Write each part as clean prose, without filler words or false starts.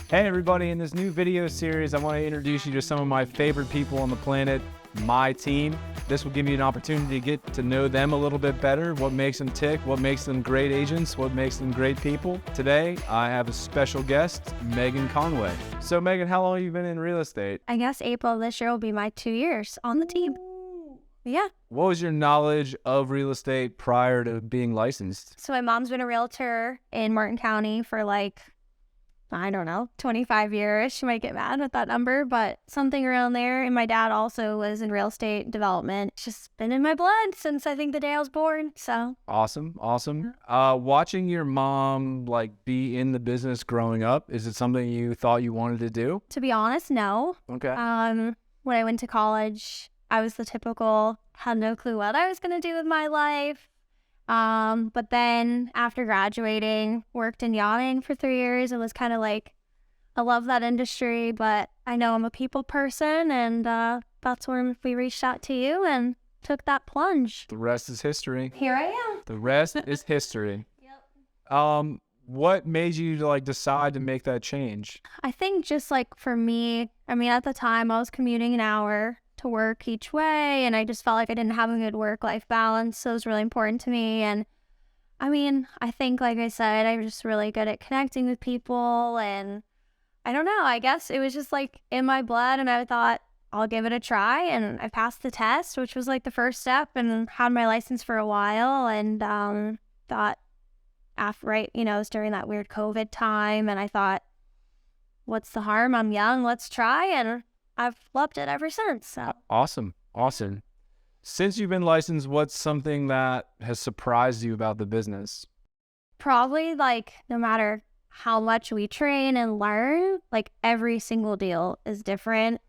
Hey everybody, in this new video series, I want to introduce you to some of my favorite people on the planet, my team. This will give you an opportunity to get to know them a little bit better, what makes them tick, what makes them great agents, what makes them great people. Today, I have a special guest, Meghan Conway. So Megan, how long have you been in real estate? I guess April this year will be my 2 years on the team. Yeah. What was your knowledge of real estate prior to being licensed? So my mom's been a realtor in Martin County for I don't know, 25 years. She might get mad at that number, but something around there. And my dad also was in real estate development. It's just been in my blood since I think the day I was born. So Awesome. Watching your mom be in the business growing up, is it something you thought you wanted to do? to be honest, no. Okay. When I went to college, I was the typical, had no clue what I was going to do with my life. But then after graduating, worked in yachting for 3 years. It was kind of I love that industry, but I know I'm a people person, and that's when we reached out to you and took that plunge. The rest is history. Here I am. The rest is history. Yep. What made you decide to make that change? I think just for me, at the time I was commuting an hour to work each way, and I just felt like I didn't have a good work-life balance, so it was really important to me. And I think, like I said, I'm just really good at connecting with people, and I don't know, I guess it was just in my blood, and I thought I'll give it a try, and I passed the test, which was the first step, and had my license for a while, and thought after, it was during that weird COVID time, and I thought, what's the harm? I'm young, let's try, and I've loved it ever since. So Awesome. Since you've been licensed, what's something that has surprised you about the business? probably no matter how much we train and learn, every single deal is different.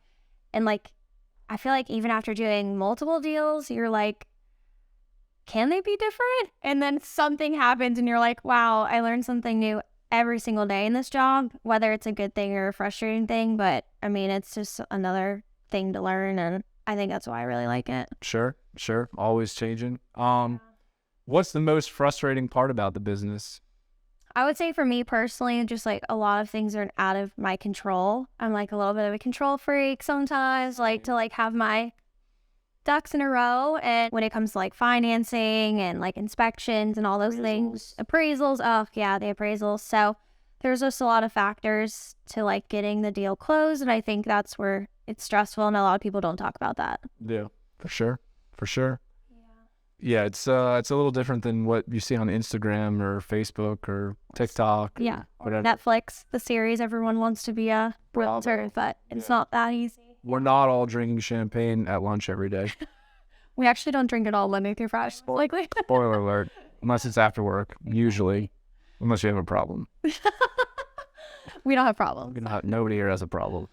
And I feel even after doing multiple deals, you're can they be different? And then something happens and you're wow, I learned something new every single day in this job, whether it's a good thing or a frustrating thing. But it's just another thing to learn, and I think that's why I really like it. Sure. Always changing. What's the most frustrating part about the business? I would say for me personally, just a lot of things are out of my control. I'm a little bit of a control freak sometimes, to have my ducks in a row. And when it comes to financing and inspections and all those things, appraisals, oh yeah, the appraisals. So there's just a lot of factors to getting the deal closed, and I think that's where it's stressful, and a lot of people don't talk about that. Yeah, for sure. Yeah, it's a little different than what you see on Instagram or Facebook or TikTok. Yeah, whatever. Netflix, the series, everyone wants to be a realtor, but it's not that easy. We're not all drinking champagne at lunch every day. We actually don't drink it all Monday through Friday. Spoiler alert. Unless it's after work, usually. Unless you have a problem. We don't have problems. Nobody here has a problem.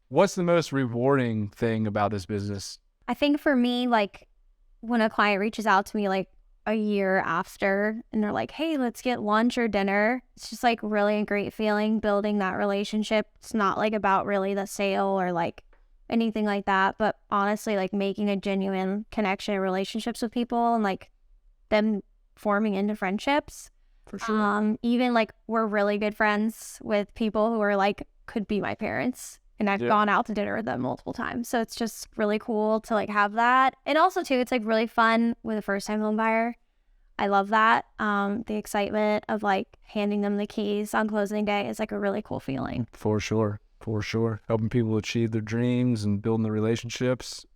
What's the most rewarding thing about this business? I think for me, when a client reaches out to me a year after and they're hey, let's get lunch or dinner, it's just really a great feeling building that relationship. It's not about really the sale or anything like that, but honestly making a genuine connection and relationships with people, and them forming into friendships. For sure. Even we're really good friends with people who are could be my parents, and I've gone out to dinner with them multiple times. So it's just really cool to have that. And also too, it's really fun with a first time home buyer. I love that. The excitement of handing them the keys on closing day is a really cool feeling. For sure. Helping people achieve their dreams and building the relationships.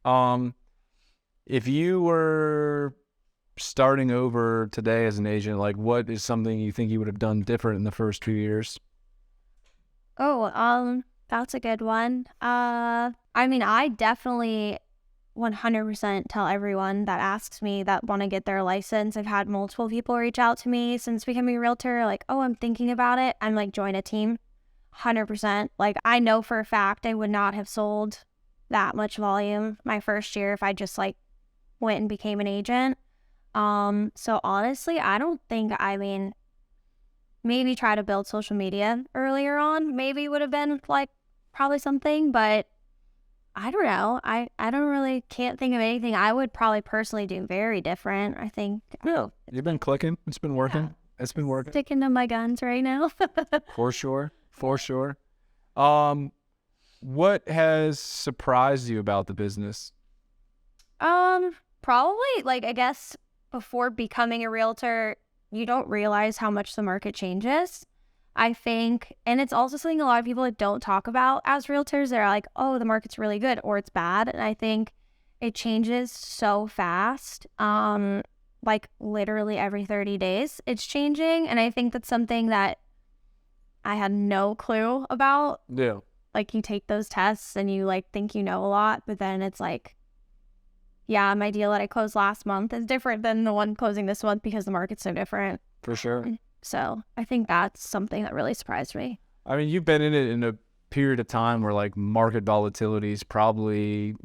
If you were starting over today as an agent, what is something you think you would have done different in the first 2 years? That's a good one. I definitely 100% tell everyone that asks me that want to get their license. I've had multiple people reach out to me since becoming a realtor, oh, I'm thinking about it. I'm join a team. 100%. I know for a fact I would not have sold that much volume my first year if I just went and became an agent. So honestly, I don't think, maybe try to build social media earlier on, maybe would have been probably something, but I don't know. I can't think of anything I would probably personally do very different. I think. No, you've been clicking. It's been working. Yeah. It's been working. Sticking to my guns right now. For sure. For sure. What has surprised you about the business? Probably like I guess before becoming a realtor, you don't realize how much the market changes. I think, and it's also something a lot of people don't talk about as realtors. They're like, oh, the market's really good or it's bad. And I think it changes so fast. Like literally every 30 days it's changing. And I think that's something that I had no clue about. Yeah. Like you take those tests and you like think you know a lot, but then it's like, yeah, my deal that I closed last month is different than the one closing this month because the market's so different. For sure. So I think that's something that really surprised me. I mean, you've been in it in a period of time where like market volatility is probably,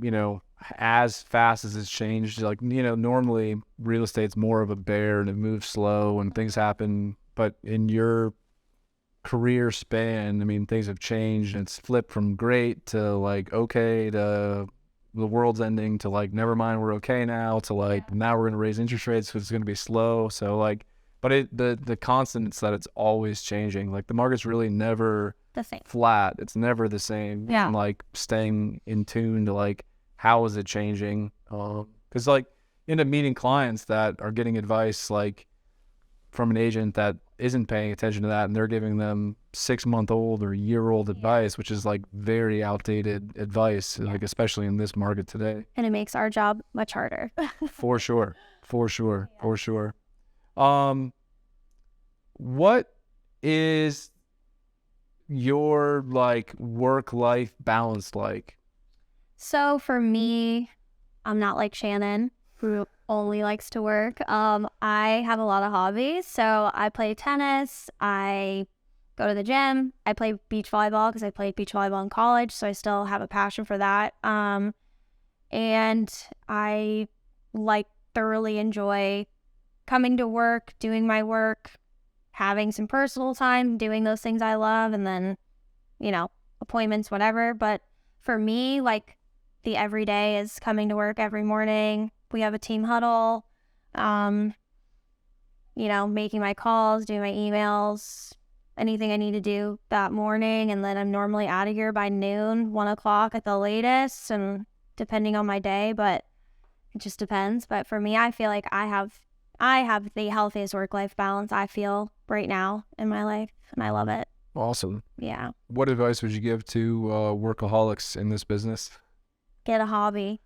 as fast as it's changed. Like, normally real estate's more of a bear and it moves slow and things happen. But in your career span, I mean, things have changed and it's flipped from great to like okay to the world's ending to like never mind, we're okay now to like now we're going to raise interest rates because it's going to be slow. So like, but the constant is that it's always changing. Like the market's really never The same. flat. It's never the same. Yeah. And like staying in tune to like how is it changing? Because like end up meeting clients that are getting advice like from an agent that isn't paying attention to that, and they're giving them 6-month-old or year-old advice, which is like very outdated advice, like especially in this market today. And it makes our job much harder. For sure. What is your like work-life balance like? So for me, I'm not like Shannon, who only likes to work. I have a lot of hobbies. So I play tennis, I go to the gym, I play beach volleyball because I played beach volleyball in college, so I still have a passion for that. And I like thoroughly enjoy coming to work, doing my work, having some personal time, doing those things I love, and then, appointments, whatever. But for me, like the everyday is coming to work every morning. We have a team huddle, making my calls, doing my emails, anything I need to do that morning. And then I'm normally out of here by noon, 1 o'clock at the latest, and depending on my day, but it just depends. But for me, I feel like I have the healthiest work-life balance I feel right now in my life, and I love it. Awesome. Yeah. What advice would you give to workaholics in this business? Get a hobby.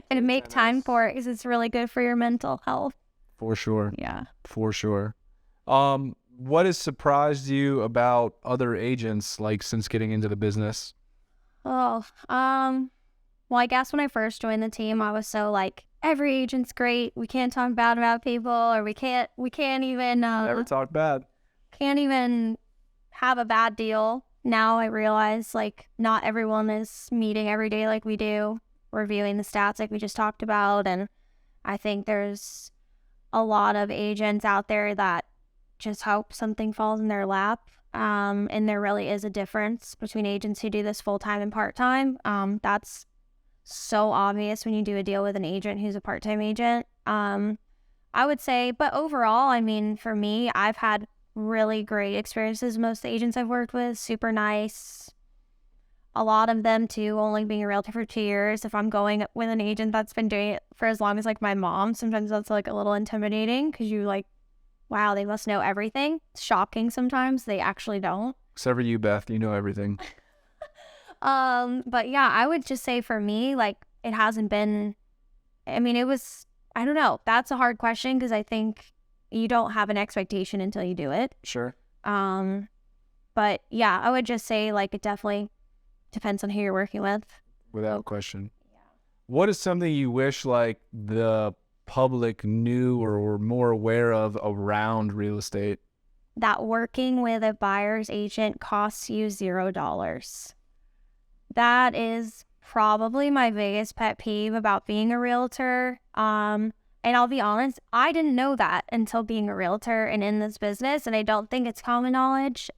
And make time for it because it's really good for your mental health. For sure. Yeah. For sure. What has surprised you about other agents, like since getting into the business? Well, I guess when I first joined the team, I was so like, every agent's great. We can't talk bad about people, or we can't even Never talk bad. Can't even have a bad deal. Now I realize like not everyone is meeting every day like we do, reviewing the stats like we just talked about. And I think there's a lot of agents out there that just hope something falls in their lap. And there really is a difference between agents who do this full-time and part-time. That's so obvious when you do a deal with an agent who's a part-time agent. I would say, but overall, I mean, for me, I've had really great experiences. Most of the agents I've worked with, super nice. A lot of them too, only being a realtor for 2 years. If I'm going with an agent that's been doing it for as long as like my mom, sometimes that's like a little intimidating because you like, wow, they must know everything. It's shocking sometimes. They actually don't. Except for you, Beth. You know everything. But yeah, I would just say for me, like it hasn't been, I mean, it was, I don't know. That's a hard question because I think you don't have an expectation until you do it. Sure. But yeah, I would just say like it definitely depends on who you're working with. Without question. Yeah. What is something you wish like the public knew or were more aware of around real estate? That working with a buyer's agent costs you $0. That is probably my biggest pet peeve about being a realtor. And I'll be honest, I didn't know that until being a realtor and in this business, and I don't think it's common knowledge.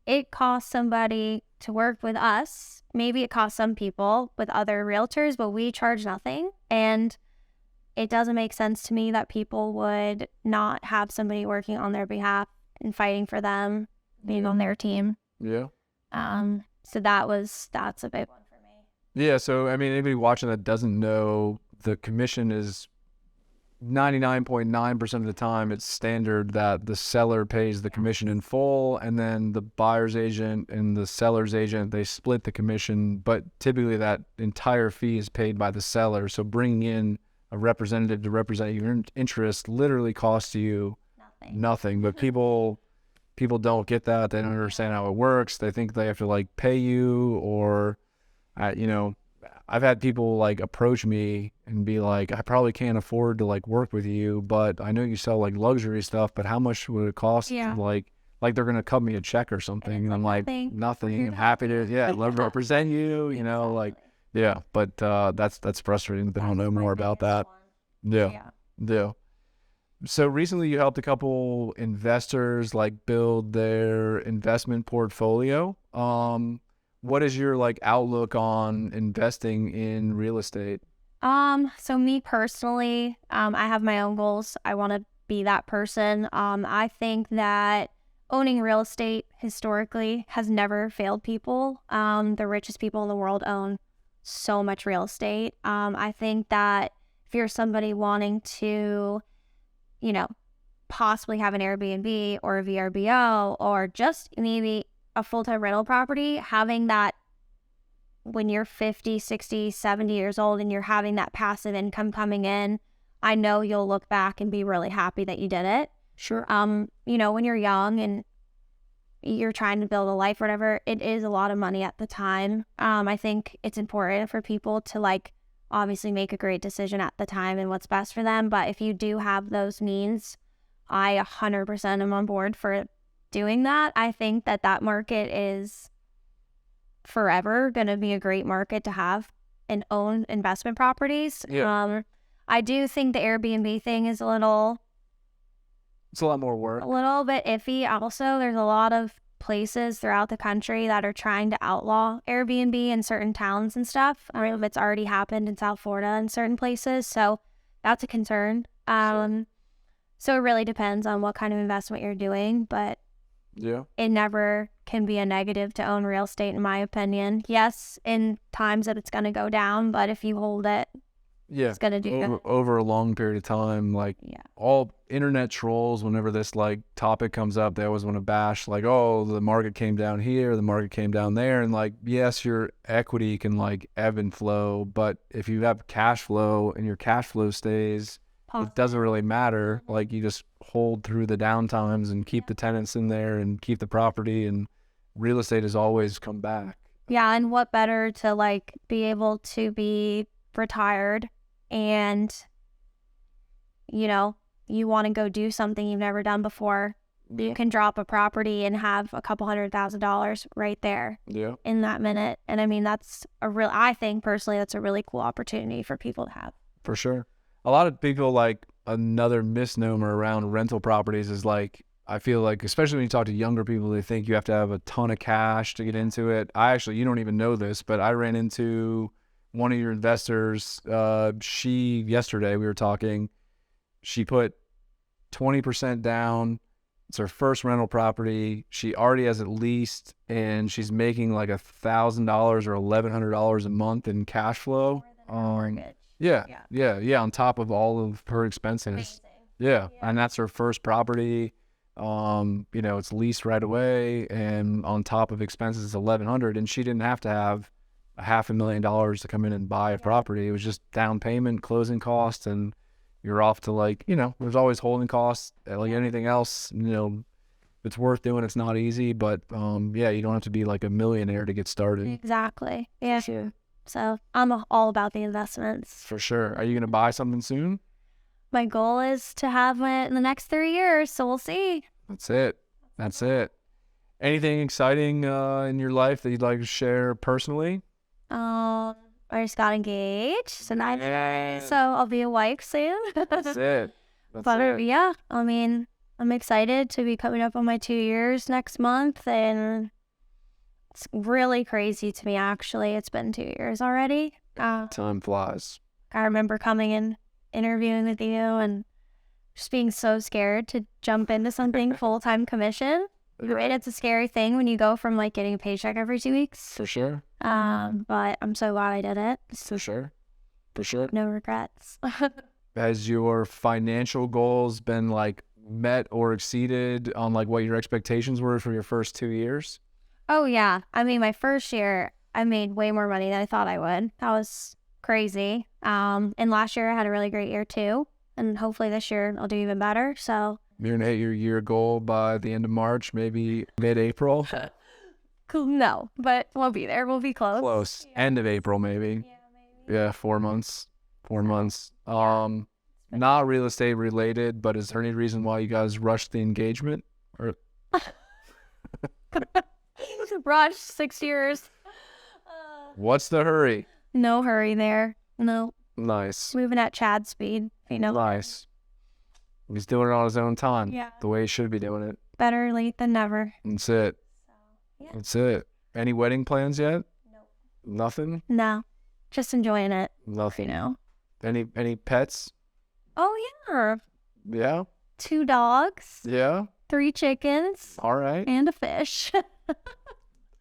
It costs somebody to work with us. Maybe it costs some people with other realtors, but we charge nothing. And it doesn't make sense to me that people would not have somebody working on their behalf and fighting for them. being on their team. Yeah. So that's a big one for me. Yeah. So, I mean, anybody watching that doesn't know, the commission is 99.9% of the time it's standard that the seller pays the commission in full, and then the buyer's agent and the seller's agent, they split the commission, but typically that entire fee is paid by the seller. So bringing in a representative to represent your interest literally costs you nothing. But people don't get that. They don't understand how it works. They think they have to like pay you, or you know, I've had people like approach me and be like, I probably can't afford to like work with you, but I know you sell like luxury stuff, but how much would it cost? Yeah. Like they're going to cut me a check or something. And I'm like, nothing. I'm happy to, love to represent you, you know, like, yeah. But that's frustrating that they don't know more about that. Yeah. So recently you helped a couple investors like build their investment portfolio. What is your like outlook on investing in real estate? So me personally, I have my own goals. I want to be that person. I think that owning real estate historically has never failed people. The richest people in the world own so much real estate. I think that if you're somebody wanting to, you know, possibly have an Airbnb or a VRBO or just maybe a full-time rental property, having that when you're 50, 60, 70 years old and you're having that passive income coming in, I know you'll look back and be really happy that you did it. Sure. You know, when you're young and you're trying to build a life or whatever, it is a lot of money at the time. I think it's important for people to like obviously make a great decision at the time and what's best for them. But if you do have those means, I 100% am on board for doing that. I think that market is forever going to be a great market to have and own investment properties. Yeah. I do think the Airbnb thing is It's a lot more work. a little bit iffy. Also, there's a lot of places throughout the country that are trying to outlaw Airbnb in certain towns and stuff. I don't know if it's already happened in South Florida in certain places, so that's a concern. So it really depends on what kind of investment you're doing, but it never can be a negative to own real estate, in my opinion. Yes, in times that it's going to go down, but if you hold it, it's going to do good. Over a long period of time. Like all internet trolls, whenever this like topic comes up, they always want to bash like, oh, the market came down here, the market came down there. And like, yes, your equity can like ebb and flow, but if you have cash flow and your cash flow stays, it doesn't really matter. Like you just hold through the down times and keep the tenants in there and keep the property, and real estate has always come back. Yeah, and what better to like be able to be retired and, you know, you want to go do something you've never done before. You can drop a property and have a couple $100,000 right there in that minute. And I mean, I think personally, that's a really cool opportunity for people to have. For sure. A lot of people, like, another misnomer around rental properties is like, I feel like, especially when you talk to younger people, they think you have to have a ton of cash to get into it. You don't even know this, but I ran into one of your investors. Yesterday we were talking, she put 20% down. It's her first rental property. She already has it leased, and she's making like $1,000 or $1,100 a month in cash flow. Yeah. On top of all of her expenses. Yeah. And that's her first property. It's leased right away, and on top of expenses, it's $1,100, and she didn't have to have $500,000 to come in and buy a property. It was just down payment, closing costs, and you're off to like, there's always holding costs like anything else. It's worth doing. It's not easy, but you don't have to be like a millionaire to get started. Exactly. Yeah. Sure. So I'm all about the investments. For sure. Are you going to buy something soon? My goal is to have it in the next 3 years, so we'll see. That's it. Anything exciting in your life that you'd like to share personally? I just got engaged, so I'll be a wife soon. That's it. Yeah, I mean, I'm excited to be coming up on my 2 years next month, and it's really crazy to me, actually. It's been 2 years already. Time flies. I remember coming in, interviewing with you, and just being so scared to jump into something full-time commission. Right? It's a scary thing when you go from like getting a paycheck every 2 weeks. For sure. But I'm so glad I did it. For sure. For sure. No regrets. Has your financial goals been like met or exceeded on like what your expectations were for your first 2 years? Oh yeah. I mean, my first year, I made way more money than I thought I would. That was crazy. And last year I had a really great year too. And hopefully this year I'll do even better. So You're gonna hit your year goal by the end of March, maybe mid-April. cool. No, but we'll be there. We'll be close. Close. End of April, maybe. Yeah, maybe. Yeah, 4 months. 4 months. Not real estate related, but is there any reason why you guys rushed the engagement? Or Rush 6 years. what's the hurry? No hurry there. No. Nice. Moving at Chad's speed. You know. Nice. He's doing it on his own time. Yeah. The way he should be doing it. Better late than never. That's it. Yeah. That's it. Any wedding plans yet? Nope. Nothing? No. Just enjoying it. Nothing. You know. Any pets? Oh yeah. Yeah? 2 dogs, Yeah? 3 chickens, All right. and a fish.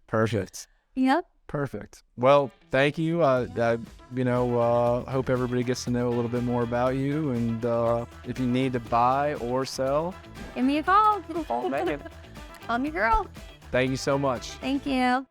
Perfect. Yep. Perfect. Well, thank you. Hope everybody gets to know a little bit more about you. And if you need to buy or sell, Give me a call. call Megan. I'm your girl. Thank you so much. Thank you.